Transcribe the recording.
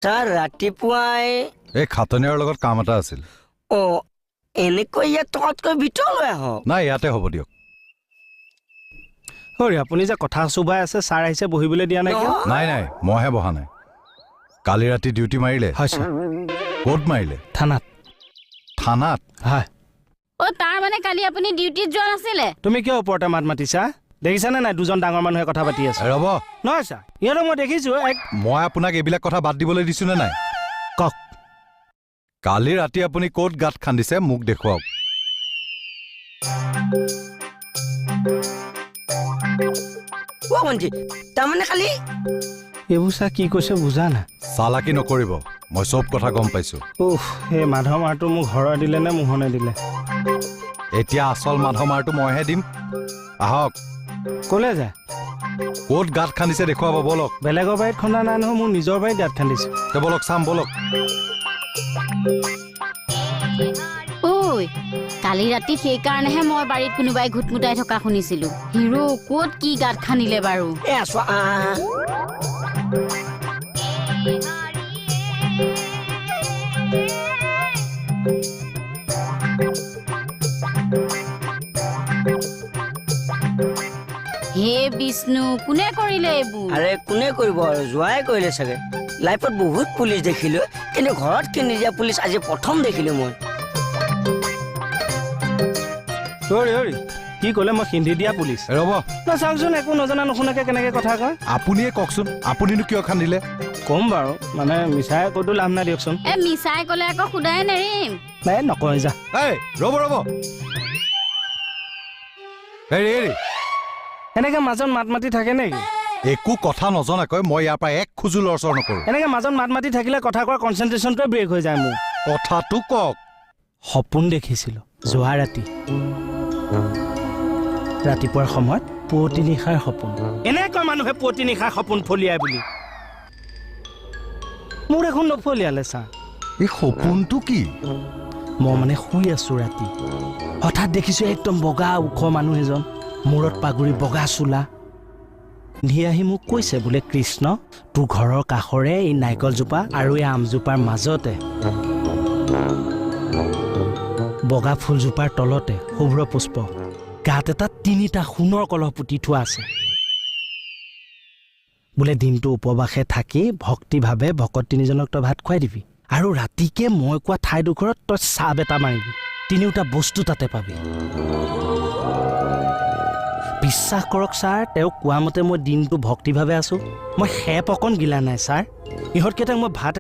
Sir ৰাতিপুৱাই এই খাটনিয়াৰ লগত কাম এটা আছিল। এনেকৈ ইয়াত থকাতকৈ ভিতৰলৈ আহক। নাই ইয়াতে হ'ব দিয়ক। আপুনি যে কথা চুবাই আছে, ছাৰ আহিছে বহিবলৈ দিয়া নাই কিয়? নাই নাই মইহে বহা নাই। কালি ৰাতি ডিউটি মাৰিলে? হয় ছাৰ। ক'ত মাৰিলে? থানাত। থানাত? হয়। তাৰ মানে কালি আপুনি ডিউটিত যোৱা নাছিলে? তুমি কিয় ওপৰতে মাত মাতিছা? দেখিছানে নাই দুজন ডাঙৰ মানুহে কথা পাতি আছে? ৰ'ব নহয় ছাৰ, ইহঁতক মই দেখিছো। মই আপোনাক এইবিলাক কথা বাদ দিবলৈ দিছো নে নাই? কওক। কালি ৰাতি আপুনি ক'ত গাঁত খান্দিছে মোক দেখুৱাওক। ভণ্টি তাৰমানে কালি এইবোৰ ছাৰ কি কৈছে বুজা নাই। চালাকি নকৰিব, মই চব কথা গম পাইছো। সেই মাধৱ মাৰটো মোক ঘৰৰ দিলে নে মোহনে দিলে? এতিয়া আচল মাধৱ মাৰটো মইহে দিম। আহক। ক'লে যায়? ক'ত গাঁত খান্দিছে দেখুৱাব বলক। বেলেগৰ বাৰীত খন্দা নাই নহয়, মোৰ নিজৰ বাৰীত গাঁত খান্দিছে। বলক চাম বলক। কালি ৰাতি সেইকাৰণেহে মই বাৰীত কোনোবাই ঘুটমুটাই থকা শুনিছিলো। হিৰো ক'ত কি গাঁত খান্দিলে বাৰু? হে বিষ্ণু, কোনে কৰিলে এইবোৰ? আৰে কোনে কৰিব আৰু, যোৱাই কৰিলে চাগে। লাইফত বহুত পুলিচ দেখিলো, কিন্তু ঘৰত কিনি দিয়া পুলিচ আজি প্ৰথম দেখিলো মই। কি ক'লে? মই হিন্দী দিয়া পুলিচ? ৰ'ব চাওকচোন, একো নজনা নুশুনাকে কেনেকে কথা কয়। আপুনিয়ে কওকচোন, আপুনিনো কিয় খান্দিলে? কম বাৰু, মানে মিছাই কৈতো লাভ নাই দিয়কচোন। মিছাই ক'লে আকৌ সুদাই নেৰিম। নকয় যা। ৰ'ব এনেকে মাজত মাত মাতি থাকে নেকি? একো কথা নজনাকৈ মই ইয়াৰ পৰা এক খোজো লৰচৰ নকৰো। এনেকে মাজত মাত মাতি থাকিলে কথা কোৱাৰ কনচেন্ট্ৰেশ্যনটোৱে ব্ৰেক হৈ যায় মোৰ। কথাটো কওক। সপোন দেখিছিলো যোৱা ৰাতি, ৰাতিপুৱাৰ সময়ত পুৱতি নিশাৰ সপোন। এনেকৈ মানুহে পুৱতি নিশাৰ সপোন ফলিয়াই বুলি মোৰ এখন নফলিয়ালে ছাৰ। এই সপোনটো কি? মই মানে শুই আছো ৰাতি, হঠাৎ দেখিছো একদম বগা ওখ মানুহ এজন, মূৰত পাগুৰি, বগা চোলা, ধি আহি মোক কৈছে বোলে, কৃষ্ণ তোৰ ঘৰৰ কাষৰে এই নাৰিকলজোপা আৰু এই আমজোপাৰ মাজতে বগা ফুলজোপাৰ তলতে শুভ্ৰ পুষ্প, গাত এটা 3টা সোণৰ কলহ পুতি থোৱা আছে। বোলে দিনটো উপবাসে থাকি ভক্তিভাৱে ভকত 3জনক তই ভাত খুৱাই দিবি, আৰু ৰাতিকে মই কোৱা ঠাইডোখৰত তই চাপ এটা মাৰিবি, 3টা বস্তু তাতে পাবি। বিশ্বাস কৰক ছাৰ, তেওঁ কোৱা মতে মই দিনটো ভক্তিভাৱে আছো। মই খেপ অকণ গিলা নাই ছাৰ। ইহঁতকেইটাক মই ভাত